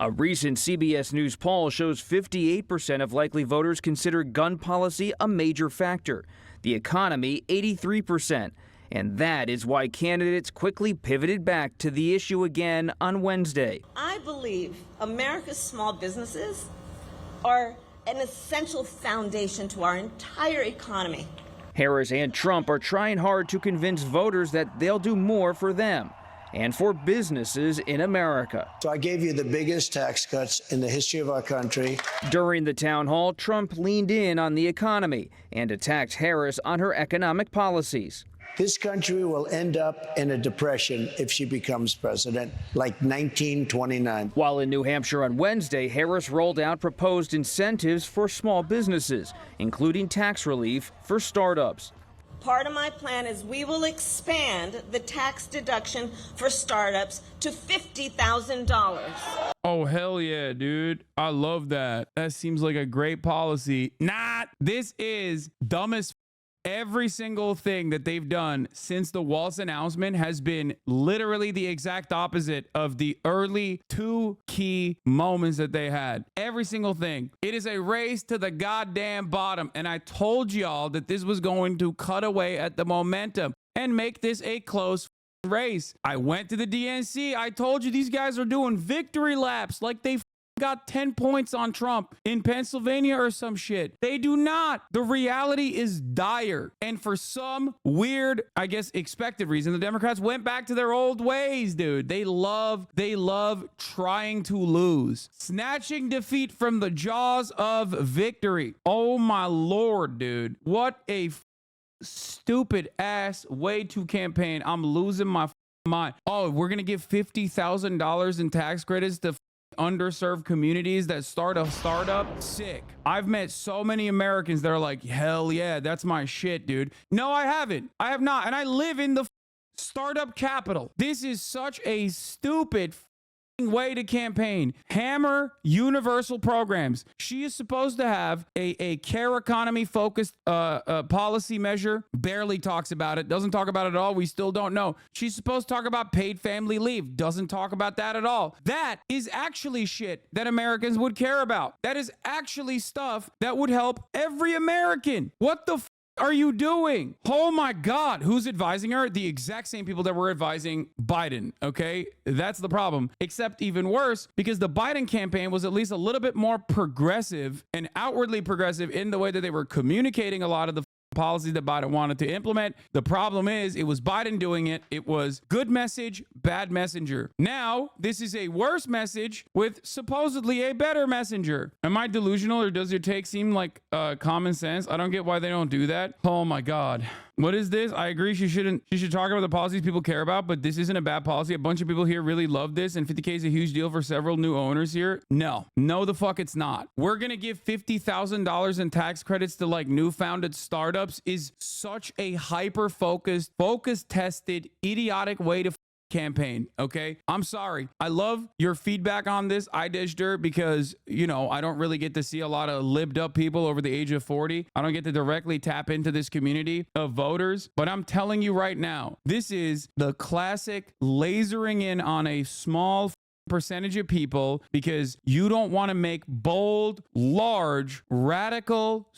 A recent CBS News poll shows 58% of likely voters consider gun policy a major factor. The economy, 83%. And that is why candidates quickly pivoted back to the issue again on Wednesday. I believe America's small businesses are an essential foundation to our entire economy. Harris and Trump are trying hard to convince voters that they'll do more for them and for businesses in America. So I gave you the biggest tax cuts in the history of our country. During the town hall, Trump leaned in on the economy and attacked Harris on her economic policies. This country will end up in a depression if she becomes president, like 1929. While in New Hampshire on Wednesday, Harris rolled out proposed incentives for small businesses, including tax relief for startups. Part of my plan is we will expand the tax deduction for startups to $50,000. Oh, hell yeah, dude. I love that. That seems like a great policy. This is dumb as every single thing that they've done since the Waltz announcement has been literally the exact opposite of the early two key moments that they had. Every single thing. It is a race to the goddamn bottom. And I told y'all that this was going to cut away at the momentum and make this a close race. I went to the DNC. I told you these guys are doing victory laps like they got 10 points on Trump in Pennsylvania or some shit. They do not. The reality is dire. And for some weird, I guess, expected reason, the Democrats went back to their old ways, dude. They love trying to lose. Snatching defeat from the jaws of victory. Oh my Lord, dude. What a stupid ass way to campaign. I'm losing my mind. Oh, we're going to give $50,000 in tax credits to underserved communities that start a startup. Sick. I've met so many Americans that are like, hell yeah, that's my shit, dude. No, I haven't. I have not. And I live in the startup capital. This is such a stupid way to campaign. Hammer universal programs. She is supposed to have a care economy focused policy measure. Barely talks about it. Doesn't talk about it at all. We still don't know. She's supposed to talk about paid family leave. Doesn't talk about that at all. That is actually shit that Americans would care about. That is actually stuff that would help every American. What the are you doing? Oh my God. Who's advising her? The exact same people that were advising Biden. Okay. That's the problem. Except even worse, because the Biden campaign was at least a little bit more progressive and outwardly progressive in the way that they were communicating a lot of the policies that Biden wanted to implement. The problem is it was Biden doing it. It was good message, bad messenger. Now, this is a worse message with supposedly a better messenger. Am I delusional, or does your take seem like common sense? I don't get why they don't do that. Oh my God. What is this? I agree she should talk about the policies people care about, but this isn't a bad policy. A bunch of people here really love this, and 50K is a huge deal for several new owners here. No the fuck it's not. We're gonna give $50,000 in tax credits to like new founded startups is such a hyper focused, tested, idiotic way to campaign. Okay, I'm sorry. I love your feedback on this, I dished her, because you know I don't really get to see a lot of libbed up people over the age of 40. I don't get to directly tap into this community of voters, but I'm telling you right now, this is the classic lasering in on a small percentage of people because you don't want to make bold, large, radical,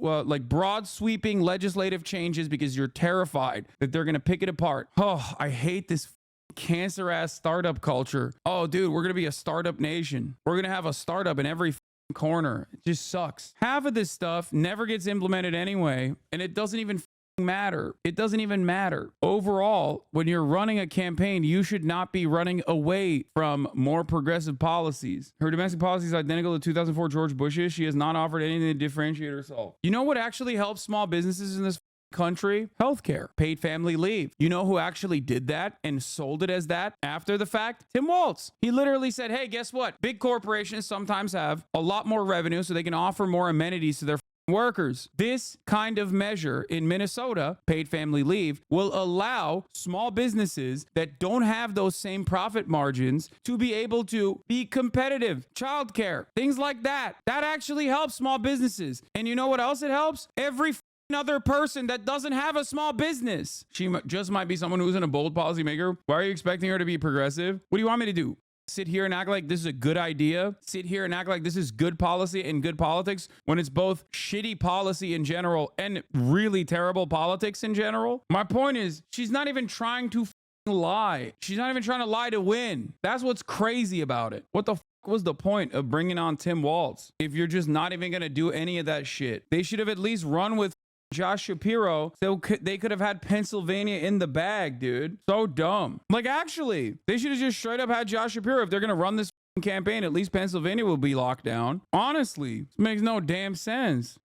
like broad sweeping legislative changes because you're terrified that they're going to pick it apart. Oh, I hate this cancer ass startup culture. Oh, dude, we're going to be a startup nation. We're going to have a startup in every corner. It just sucks. Half of this stuff never gets implemented anyway, and it doesn't even matter. It doesn't even matter. Overall, when you're running a campaign, you should not be running away from more progressive policies. Her domestic policy is identical to 2004 George Bush's. She has not offered anything to differentiate herself. You know what actually helps small businesses in this country? Healthcare, paid family leave. You know who actually did that and sold it as that after the fact? Tim Walz. He literally said, hey, guess what? Big corporations sometimes have a lot more revenue so they can offer more amenities to their workers. This kind of measure in Minnesota, paid family leave, will allow small businesses that don't have those same profit margins to be able to be competitive. Childcare, things like that. That actually helps small businesses. And you know what else it helps? Every other person that doesn't have a small business. She just might be someone who's in a bold policymaker. Why are you expecting her to be progressive? What do you want me to do? sit here and act like this is a good idea, sit here and act like this is good policy and good politics when it's both shitty policy in general and really terrible politics in general. My point is, she's not even trying to lie. She's not even trying to lie to win. That's what's crazy about it. What the was the point of bringing on Tim Walz if you're just not even going to do any of that shit? They should have at least run with Josh Shapiro so they could have had Pennsylvania in the bag, dude. So dumb. Like, actually, they should have just straight up had Josh Shapiro. If they're going to run this campaign, at least Pennsylvania will be locked down. Honestly, this makes no damn sense.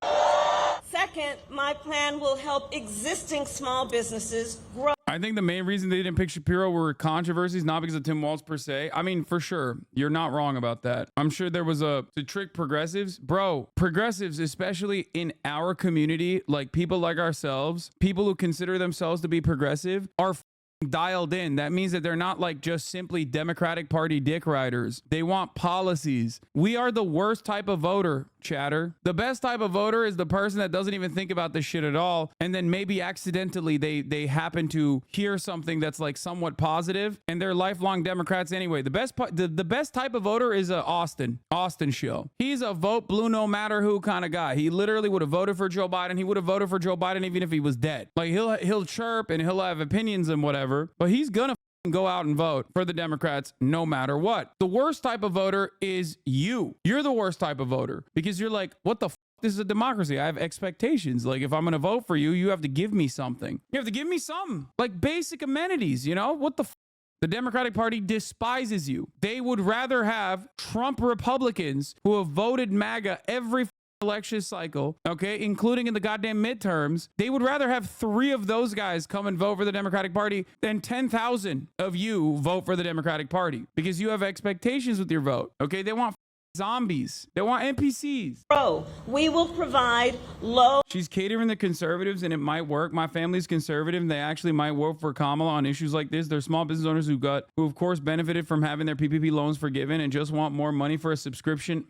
Second, my plan will help existing small businesses grow. I think the main reason they didn't pick Shapiro were controversies, not because of Tim Walz per se. I mean, for sure, you're not wrong about that. I'm sure there was to trick progressives. Bro, progressives, especially in our community, like people like ourselves, people who consider themselves to be progressive, are dialed in. That means that they're not like just simply Democratic Party dick riders. They want policies. We are the worst type of voter, chatter. The best type of voter is the person that doesn't even think about this shit at all, and then maybe accidentally they happen to hear something that's like somewhat positive, and they're lifelong Democrats anyway. The best type of voter is Austin Schill. He's a vote blue no matter who kind of guy. He literally would have voted for Joe Biden. He would have voted for Joe Biden even if he was dead. Like, he'll chirp and he'll have opinions and whatever, but he's gonna go out and vote for the Democrats no matter what. The worst type of voter is you. You're the worst type of voter because you're like, what the this is a democracy. I have expectations. Like, if I'm going to vote for you, you have to give me something. You have to give me something. Like basic amenities, you know? What the The Democratic Party despises you. They would rather have Trump Republicans who have voted MAGA every election cycle, okay, including in the goddamn midterms. They would rather have 3 of those guys come and vote for the Democratic Party than 10,000 of you vote for the Democratic Party because you have expectations with your vote, okay? They want zombies. They want NPCs. Bro, we will provide low. She's catering the conservatives and it might work. My family's conservative and they actually might work for Kamala on issues like this. They're small business owners who of course benefited from having their PPP loans forgiven and just want more money for a subscription.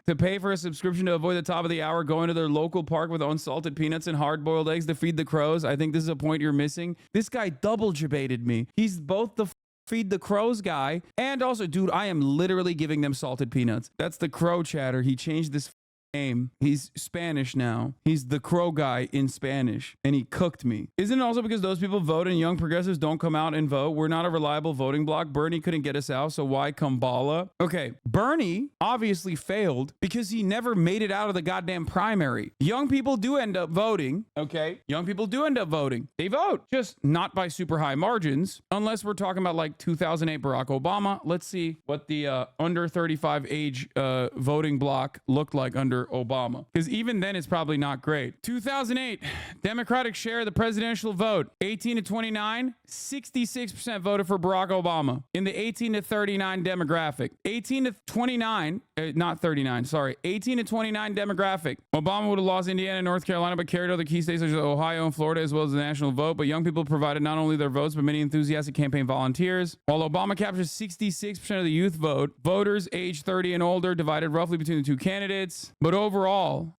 To pay for a subscription to avoid the top of the hour, going to their local park with unsalted peanuts and hard-boiled eggs to feed the crows. I think this is a point you're missing. This guy double debated me. He's both the feed the crows guy and also, dude, I am literally giving them salted peanuts. That's the crow chatter. He changed this name. He's Spanish now. He's the crow guy in Spanish and he cooked me. Isn't it also because those people vote and young progressives don't come out and vote? We're not a reliable voting bloc. Bernie couldn't get us out, so why Kamala? Okay, Bernie obviously failed because he never made it out of the goddamn primary. Young people do end up voting, okay? Young people do end up voting. They vote, just not by super high margins, unless we're talking about like 2008 Barack Obama. Let's see what the under 35 age voting bloc looked like under Obama, because even then it's probably not great. 2008 Democratic share of the presidential vote, 18 to 29, 66% voted for Barack Obama in the 18 to 39 demographic. 18 to 29, not 39, sorry, 18 to 29 demographic. Obama would have lost Indiana and North Carolina, but carried other key states such as Ohio and Florida as well as the national vote. But young people provided not only their votes, but many enthusiastic campaign volunteers. While Obama captured 66% of the youth vote, voters age 30 and older divided roughly between the two candidates. But overall,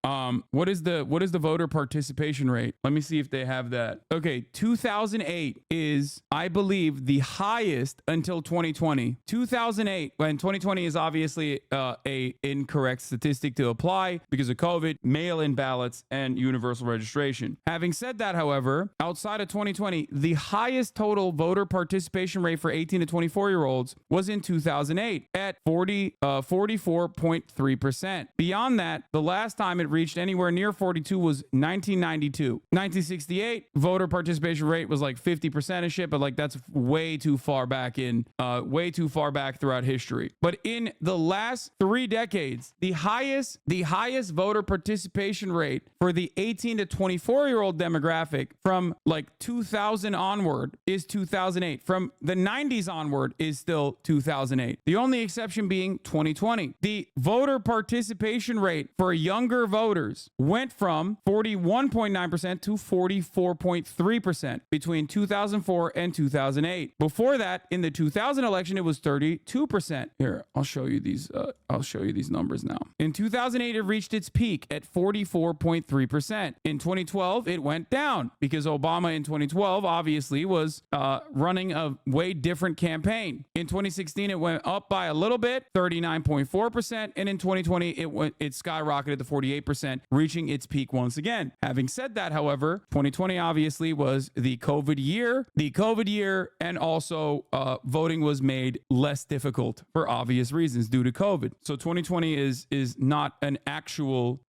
what is the voter participation rate? Let me see if they have that. Okay, 2008 is, I believe, the highest until 2020. 2008, when 2020 is obviously a incorrect statistic to apply because of COVID, mail-in ballots, and universal registration. Having said that, however, outside of 2020, the highest total voter participation rate for 18 to 24-year-olds was in 2008 at 44.3%. Beyond that, the last time it reached anywhere near 42 was 1992. 1968, voter participation rate was like 50% of shit, but like that's way too far back throughout history. But in the last 3 decades, the highest voter participation rate for the 18 to 24-year-old demographic from like 2000 onward is 2008. From the 90s onward is still 2008. The only exception being 2020. The voter participation rate rate for younger voters went from 41.9% to 44.3% between 2004 and 2008. Before that, in the 2000 election, it was 32%. Here, I'll show you these numbers now. In 2008, it reached its peak at 44.3%. In 2012, it went down because Obama in 2012 obviously was running a way different campaign. In 2016, it went up by a little bit, 39.4%, and in 2020, it skyrocketed to 48%, reaching its peak once again. Having said that, however, 2020 obviously was the COVID year, and also voting was made less difficult for obvious reasons due to COVID. So 2020 is not an actual,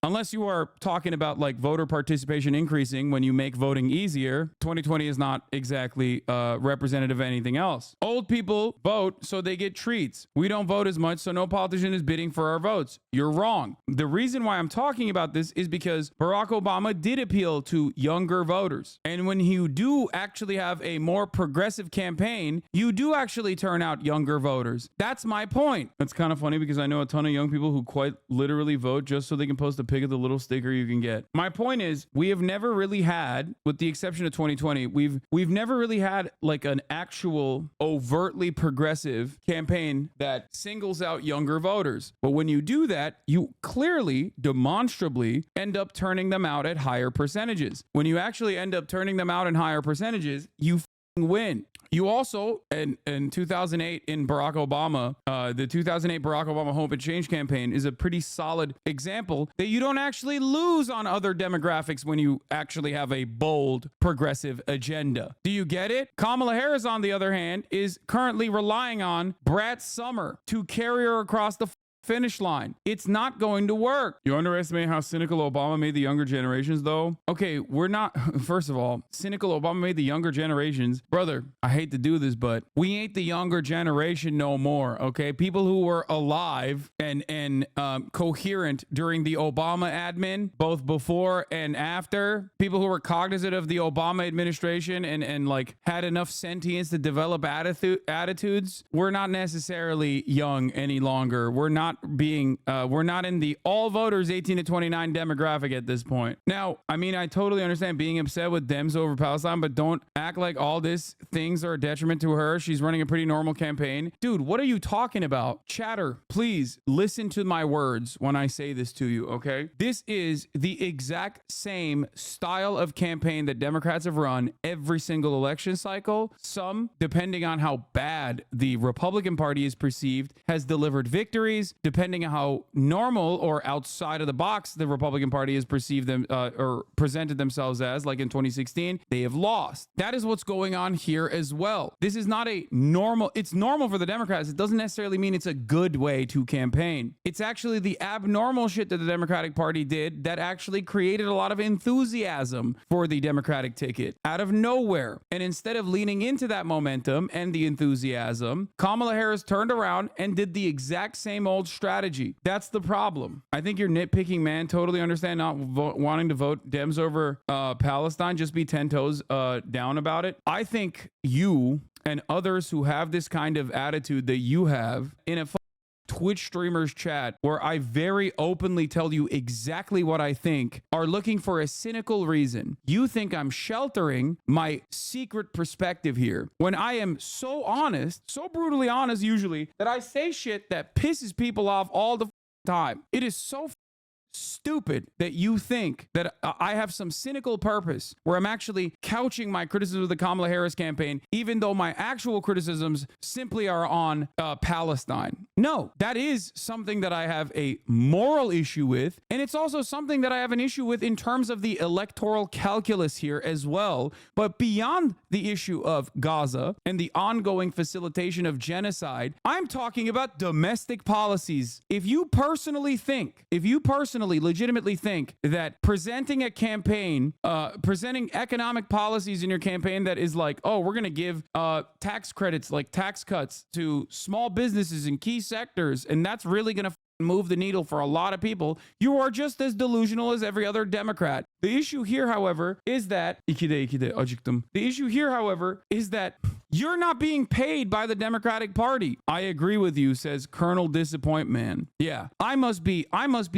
unless you are talking about like voter participation increasing when you make voting easier, 2020 is not exactly representative of anything else. Old people vote so they get treats. We don't vote as much, so no politician is bidding for our votes. You're wrong. The reason why I'm talking about this is because Barack Obama did appeal to younger voters. And when you do actually have a more progressive campaign, you do actually turn out younger voters. That's my point. That's kind of funny because I know a ton of young people who quite literally vote just so they can post a pic of the little sticker you can get. My point is, we have never really had, with the exception of 2020, we've never really had like an actual overtly progressive campaign that singles out younger voters. But when you do that, you clearly, demonstrably end up turning them out at higher percentages. When you actually end up turning them out in higher percentages, you win. You also, in 2008 in Barack Obama, the 2008 Barack Obama Hope and Change campaign is a pretty solid example that you don't actually lose on other demographics when you actually have a bold progressive agenda. Do you get it? Kamala Harris, on the other hand, is currently relying on Brad Summer to carry her across the finish line. It's not going to work. You underestimate how cynical Obama made the younger generations, though? Okay, we're not, first of all, cynical Obama made the younger generations. Brother, I hate to do this, but we ain't the younger generation no more, okay? People who were alive and coherent during the Obama admin, both before and after, people who were cognizant of the Obama administration and like had enough sentience to develop attitudes, we're not necessarily young any longer. We're not in the all voters 18 to 29 demographic at this point. Now, I mean, I totally understand being upset with Dems over Palestine, but don't act like all these things are a detriment to her. She's running a pretty normal campaign. Dude, what are you talking about? Chatter, please listen to my words when I say this to you, okay? This is the exact same style of campaign that Democrats have run every single election cycle. Some, depending on how bad the Republican Party is perceived, has delivered victories. Depending on how normal or outside of the box the Republican Party has perceived them or presented themselves as, like in 2016, they have lost. That is what's going on here as well. This is not a normal, it's normal for the Democrats. It doesn't necessarily mean it's a good way to campaign. It's actually the abnormal shit that the Democratic Party did that actually created a lot of enthusiasm for the Democratic ticket out of nowhere. And instead of leaning into that momentum and the enthusiasm, Kamala Harris turned around and did the exact same old strategy. That's the problem. I think you're nitpicking, man. Totally understand not wanting to vote Dems over Palestine. Just be 10 toes down about it. I think you and others who have this kind of attitude that you have in a Twitch streamers chat where I very openly tell you exactly what I think are looking for a cynical reason. You think I'm sheltering my secret perspective here when I am so honest, so brutally honest usually, that I say shit that pisses people off all the time. It is so stupid that you think that I have some cynical purpose where I'm actually couching my criticism of the Kamala Harris campaign, even though my actual criticisms simply are on Palestine. No, that is something that I have a moral issue with. And it's also something that I have an issue with in terms of the electoral calculus here as well. But beyond the issue of Gaza and the ongoing facilitation of genocide, I'm talking about domestic policies. If you legitimately think that presenting a campaign, presenting economic policies in your campaign that is like, oh, we're going to give tax credits, like tax cuts to small businesses in key sectors, and that's really going to move the needle for a lot of people, you are just as delusional as every other Democrat. The issue here, however, is that the issue here, however, is that You're not being paid by the Democratic Party. I agree with you, says Colonel Disappoint Man. Yeah, I must be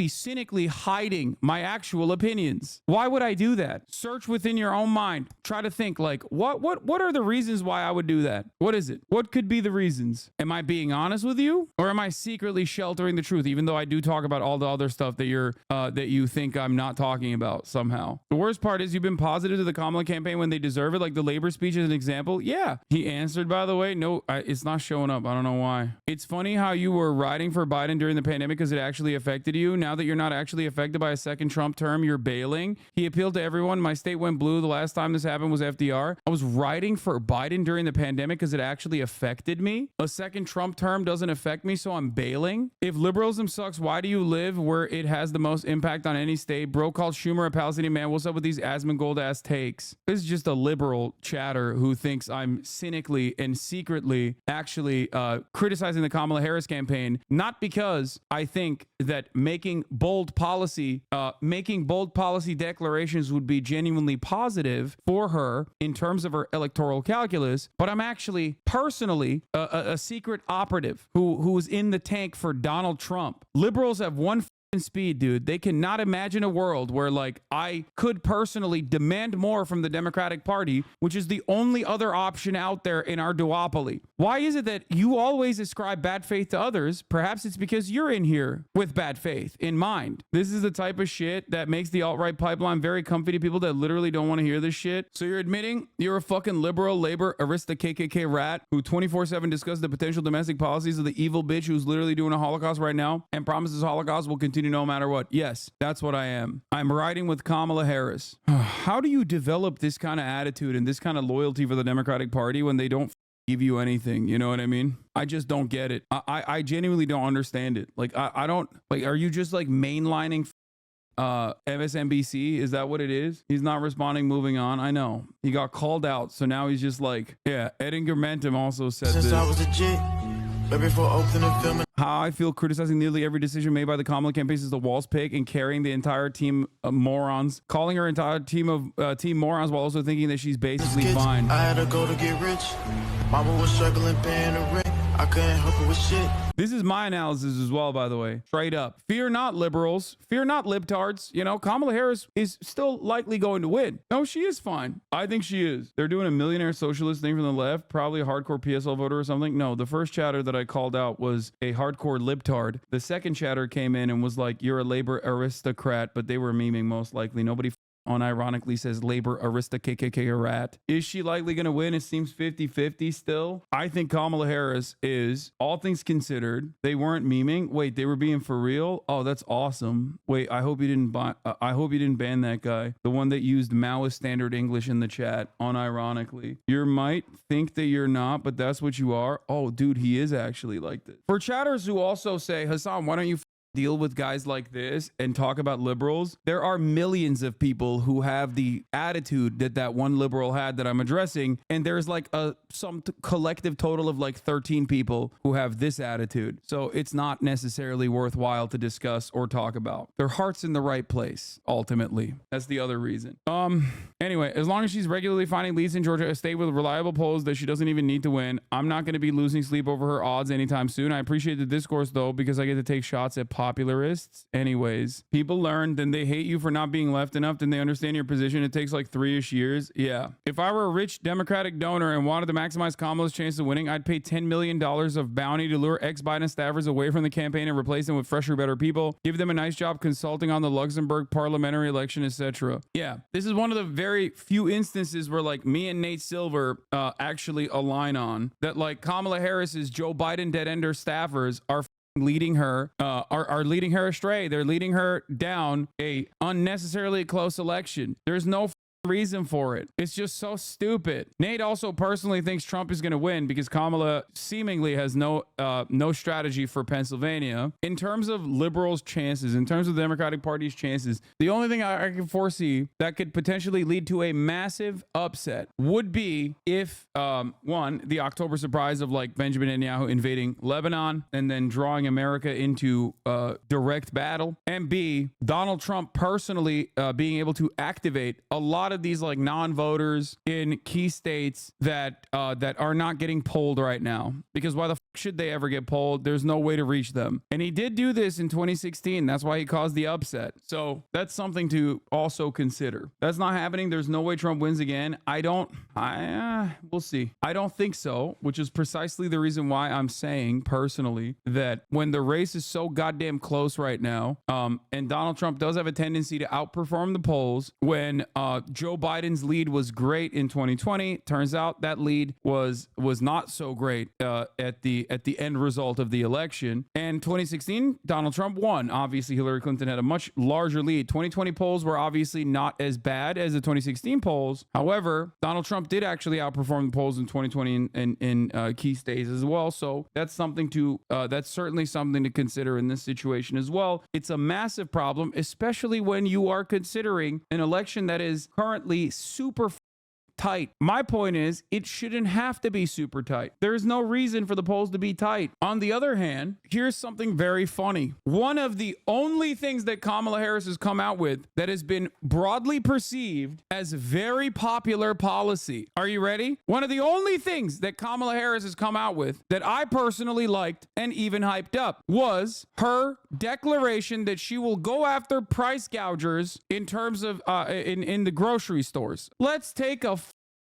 cynically hiding my actual opinions. Why would I do that? Search within your own mind. Try to think like, what are the reasons why I would do that? What is it? What could be the reasons? Am I being honest with you, or am I secretly sheltering the truth? Even though I do talk about all the other stuff that that you think I'm not talking about somehow. The worst part is you've been positive to the Kamala campaign when they deserve it, like the labor speech is an example. Yeah, he answered, by the way. No, it's not showing up. I don't know why. It's funny how you were riding for Biden during the pandemic because it actually affected you. Now that you're not actually affected by a second Trump term, you're bailing. He appealed to everyone. My state went blue. The last time this happened was FDR. I was riding for Biden during the pandemic because it actually affected me. A second Trump term doesn't affect me, so I'm bailing. If liberalism sucks, why do you live where it has the most impact on any state? Bro called Schumer a Palestinian man. What's up with these Asmongold ass takes? This is just a liberal chatter who thinks I'm cynically and secretly actually criticizing the Kamala Harris campaign, not because I think that making bold policy declarations would be genuinely positive for her in terms of her electoral calculus, but I'm actually personally a secret operative who is in the tank for Donald Trump. Liberals have one speed, dude. They cannot imagine a world where like I could personally demand more from the Democratic Party, which is the only other option out there in our duopoly. Why is it that you always ascribe bad faith to others? Perhaps it's because you're in here with bad faith in mind. This is the type of shit that makes the alt-right pipeline very comfy to people that literally don't want to hear this shit. So you're admitting you're a fucking liberal labor arista KKK rat who 24/7 discusses the potential domestic policies of the evil bitch who's literally doing a Holocaust right now and promises Holocaust will continue no matter what. Yes, that's what I am. I'm riding with Kamala Harris. How do you develop this kind of attitude and this kind of loyalty for the Democratic Party when they don't give you anything? You know what I mean? I just don't get it. I genuinely don't understand it. Like, I don't, like, are you just like mainlining MSNBC? Is that what it is? He's not responding, moving on. I know. He got called out, so now he's just like, yeah. Edgar Mentum also said Since this. I was a jit, right before opening film. How I feel criticizing nearly every decision made by the Kamala campaign is the Walls pick and carrying the entire team of morons, calling her entire team of team morons while also thinking that she's basically fine. I had to go to get rich. Mama was struggling paying the rent. I couldn't help her with shit. This is my analysis as well, by the way. Straight up. Fear not, liberals. Fear not, libtards. You know, Kamala Harris is still likely going to win. No, she is fine. I think she is. They're doing a millionaire socialist thing from the left, probably a hardcore PSL voter or something. No, the first chatter that I called out was a hardcore libtard. The second chatter came in and was like, you're a labor aristocrat, but they were memeing most likely. Nobody unironically says labor arista KKK rat. Is she likely going to win? It seems 50-50 still. I think Kamala Harris is, all things considered. They weren't memeing. Wait, they were being for real? Oh, that's awesome. Wait, I hope you didn't ban that guy. The one that used Maoist standard English in the chat, unironically. You might think that you're not, but that's what you are. Oh, dude, he is actually like this. For chatters who also say, Hasan, why don't you deal with guys like this and talk about liberals? There are millions of people who have the attitude that one liberal had that I'm addressing, and there's like some collective total of like 13 people who have this attitude. So it's not necessarily worthwhile to discuss or talk about. Their heart's in the right place, ultimately. That's the other reason. Anyway, as long as she's regularly finding leads in Georgia, a state with reliable polls that she doesn't even need to win, I'm not going to be losing sleep over her odds anytime soon. I appreciate the discourse though, because I get to take shots at popularists. Anyways, people learn, then they hate you for not being left enough, then they understand your position. It takes like 3-ish years. Yeah. If I were a rich Democratic donor and wanted to maximize Kamala's chance of winning, I'd pay $10 million of bounty to lure ex-Biden staffers away from the campaign and replace them with fresher, better people. Give them a nice job consulting on the Luxembourg parliamentary election, etc. Yeah. This is one of the very few instances where like me and Nate Silver actually align on that. Like Kamala Harris's Joe Biden dead ender staffers are leading her are leading her astray. They're leading her down a unnecessarily close election. There's no reason for it. It's just so stupid. Nate also personally thinks Trump is going to win because Kamala seemingly has no strategy for Pennsylvania. In terms of liberals' chances, in terms of the Democratic Party's chances, the only thing I can foresee that could potentially lead to a massive upset would be if one, the October surprise of like Benjamin Netanyahu invading Lebanon and then drawing America into direct battle, and B, Donald Trump personally being able to activate a lot of of these like non-voters in key states that that are not getting polled right now, because why the should they ever get polled? There's no way to reach them. And he did do this in 2016. That's why he caused the upset. So that's something to also consider. That's not happening. There's no way Trump wins again. We'll see. I don't think so, which is precisely the reason why I'm saying personally that when the race is so goddamn close right now, and Donald Trump does have a tendency to outperform the polls, when Joe Biden's lead was great in 2020, turns out that lead was not so great at the end result of the election. And 2016, Donald Trump won. Obviously, Hillary Clinton had a much larger lead. 2020 polls were obviously not as bad as the 2016 polls. However, Donald Trump did actually outperform the polls in 2020 in key states as well. So that's something to that's certainly something to consider in this situation as well. It's a massive problem, especially when you are considering an election that is currently super tight. My point is, it shouldn't have to be super tight. There's no reason for the polls to be tight. On the other hand, here's something very funny. One of the only things that Kamala Harris has come out with that has been broadly perceived as very popular policy. Are you ready? One of the only things that Kamala Harris has come out with that I personally liked and even hyped up was her declaration that she will go after price gougers in terms of in the grocery stores. Let's take a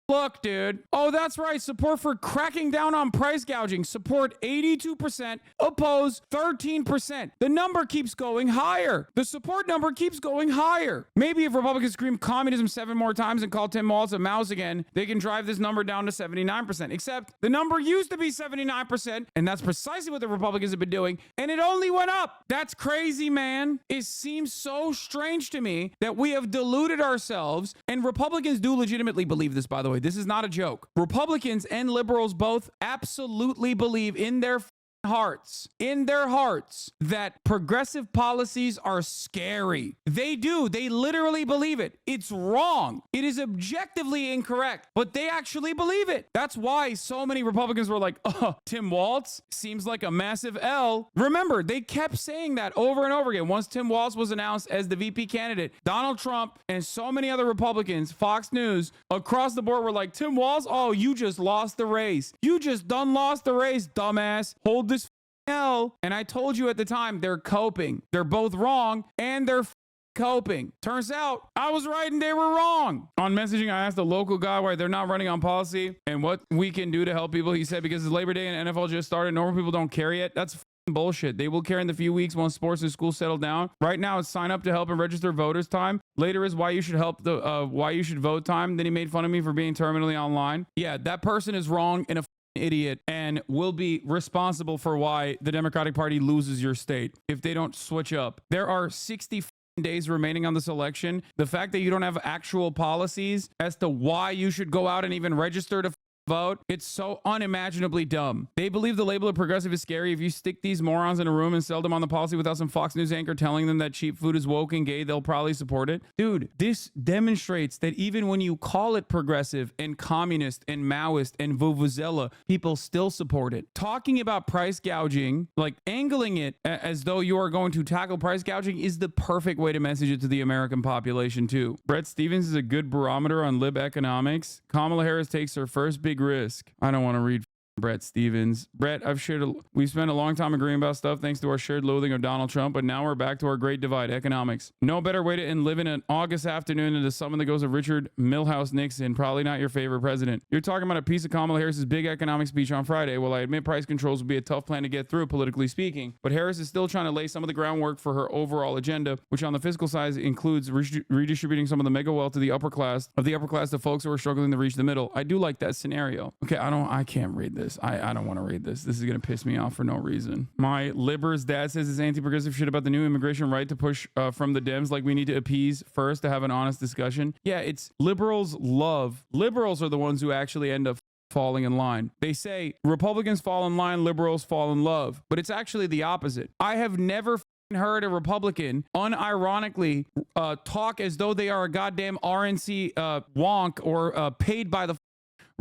look, dude. Oh, that's right. Support for cracking down on price gouging. Support 82%, oppose 13%. The number keeps going higher. The support number keeps going higher. Maybe if Republicans scream communism 7 more times and call Tim Walz a mouse again, they can drive this number down to 79%. Except the number used to be 79%, and that's precisely what the Republicans have been doing, and it only went up. That's crazy, man. It seems so strange to me that we have deluded ourselves, and Republicans do legitimately believe this, by the way. This is not a joke. Republicans and liberals both absolutely believe in their hearts, that progressive policies are scary. They do. They literally believe it. It's wrong. It is objectively incorrect, but they actually believe it. That's why so many Republicans were like, oh, Tim Walz seems like a massive L. Remember, they kept saying that over and over again. Once Tim Walz was announced as the VP candidate, Donald Trump and so many other Republicans, Fox News, across the board were like, Tim Walz, oh, you just lost the race. You just done lost the race, dumbass. Hold this L. And I told you at the time, they're coping. They're both wrong and they're coping. Turns out I was right and they were wrong. On messaging, I asked a local guy why they're not running on policy and what we can do to help people. He said, because it's Labor Day and NFL just started, normal people don't care yet. That's bullshit. They will care in the few weeks once sports and schools settle down. Right now, it's sign up to help and register voters time. Later is why you should why you should vote time. Then he made fun of me for being terminally online. Yeah, that person is wrong and a idiot and will be responsible for why the Democratic Party loses your state if they don't switch up. There are 60 days remaining on this election. The fact that you don't have actual policies as to why you should go out and even register to vote, it's so unimaginably dumb. They believe the label of progressive is scary. If you stick these morons in a room and sell them on the policy without some Fox News anchor telling them that cheap food is woke and gay, they'll probably support it. Dude, this demonstrates that even when you call it progressive and communist and Maoist and vuvuzela, people still support it. Talking about price gouging, like angling it as though you are going to tackle price gouging, is the perfect way to message it to the American population too. Brett Stevens is a good barometer on lib economics. Kamala Harris takes her first big risk. I don't want to read Brett Stevens. Brett, we've spent a long time agreeing about stuff thanks to our shared loathing of Donald Trump, but now we're back to our great divide, economics. No better way to end living an August afternoon than to summon the ghost of Richard Milhouse Nixon, probably not your favorite president. You're talking about a piece of Kamala Harris's big economic speech on Friday. Well, I admit price controls would be a tough plan to get through, politically speaking, but Harris is still trying to lay some of the groundwork for her overall agenda, which on the fiscal side includes redistributing some of the mega wealth to the upper class, to folks who are struggling to reach the middle. I do like that scenario. Okay, I can't read this. I don't want to read this. This is going to piss me off for no reason. My Libers dad says it's anti-progressive shit about the new immigration right to push from the Dems, like we need to appease first to have an honest discussion. Yeah, it's liberals are the ones who actually end up falling in line. They say Republicans fall in line, liberals fall in love, but it's actually the opposite. I have never heard a Republican unironically talk as though they are a goddamn RNC wonk or paid by the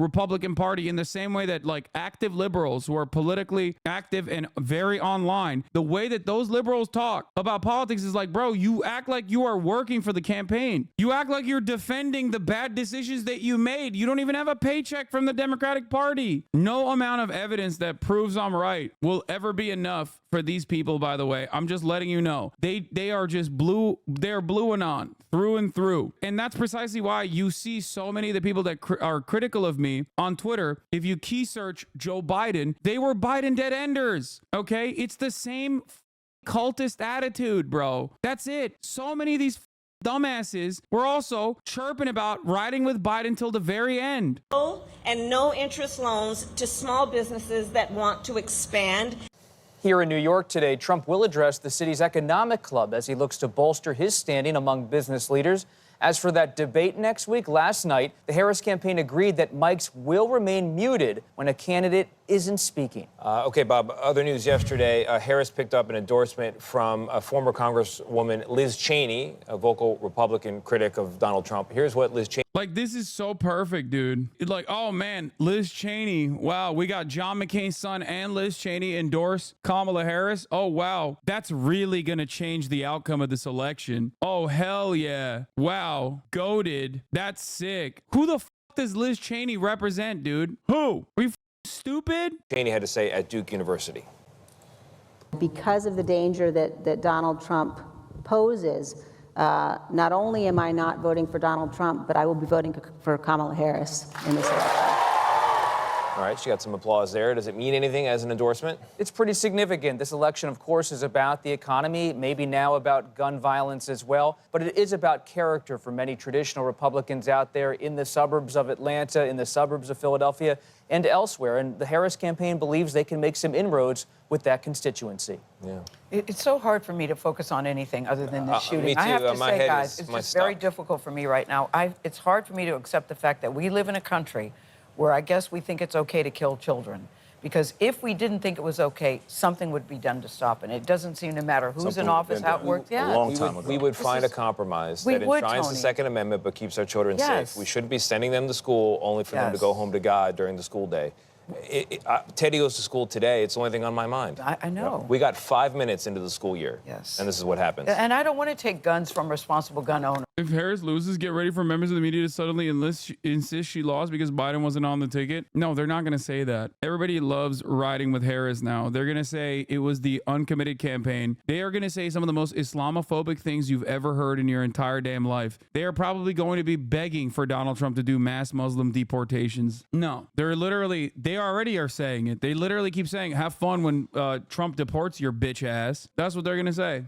Republican Party in the same way that like active liberals who are politically active and very online, the way that those liberals talk about politics is like, bro, you act like you are working for the campaign. You act like you're defending the bad decisions that you made. You don't even have a paycheck from the Democratic Party. No amount of evidence that proves I'm right will ever be enough for these people, by the way. I'm just letting you know. They are just blue. They're blue and on through and through. And that's precisely why you see so many of the people that are critical of me on Twitter. If you key search Joe Biden, they were Biden dead enders. Okay? It's the same cultist attitude, bro. That's it. So many of these dumbasses were also chirping about riding with Biden till the very end. And no interest loans to small businesses that want to expand. Here in New York today, Trump will address the city's economic club as he looks to bolster his standing among business leaders. As for that debate next week, last night, the Harris campaign agreed that mics will remain muted when a candidate isn't speaking. Okay, Bob, other news yesterday, Harris picked up an endorsement from a former Congresswoman, Liz Cheney, a vocal Republican critic of Donald Trump. Here's what Liz Cheney... Like, this is so perfect, dude. It's like, oh, man, Liz Cheney. Wow, we got John McCain's son and Liz Cheney endorse Kamala Harris. Oh, wow. That's really going to change the outcome of this election. Oh, hell yeah. Wow. Goated. That's sick. Who the f does Liz Cheney represent, dude? Who? Are you stupid? Cheney had to say at Duke University. Because of the danger that Donald Trump poses, not only am I not voting for Donald Trump, but I will be voting for Kamala Harris in this election. All right, she got some applause there. Does it mean anything as an endorsement? It's pretty significant. This election, of course, is about the economy, maybe now about gun violence as well, but it is about character for many traditional Republicans out there in the suburbs of Atlanta, in the suburbs of Philadelphia, and elsewhere. And the Harris campaign believes they can make some inroads with that constituency. Yeah. It's so hard for me to focus on anything other than this shooting. Me too. I have to My say, head guys, is it's my just very stuff. difficult for me right now. It's hard for me to accept the fact that we live in a country where I guess we think it's okay to kill children. Because if we didn't think it was okay, something would be done to stop it. It doesn't seem to matter who's in office, how it works. Yeah. We would find a compromise that enshrines the Second Amendment but keeps our children safe. We shouldn't be sending them to school only for them to go home to God during the school day. Teddy goes to school today. It's the only thing on my mind. I know. We got 5 minutes into the school year. Yes. And this is what happens. And I don't want to take guns from responsible gun owners. If Harris loses, get ready for members of the media to suddenly insist she lost because Biden wasn't on the ticket. No, they're not going to say that. Everybody loves riding with Harris now. They're going to say it was the uncommitted campaign. They are going to say some of the most Islamophobic things you've ever heard in your entire damn life. They are probably going to be begging for Donald Trump to do mass Muslim deportations. No, they already are saying it. They literally keep saying, have fun when Trump deports your bitch ass. That's what they're going to say.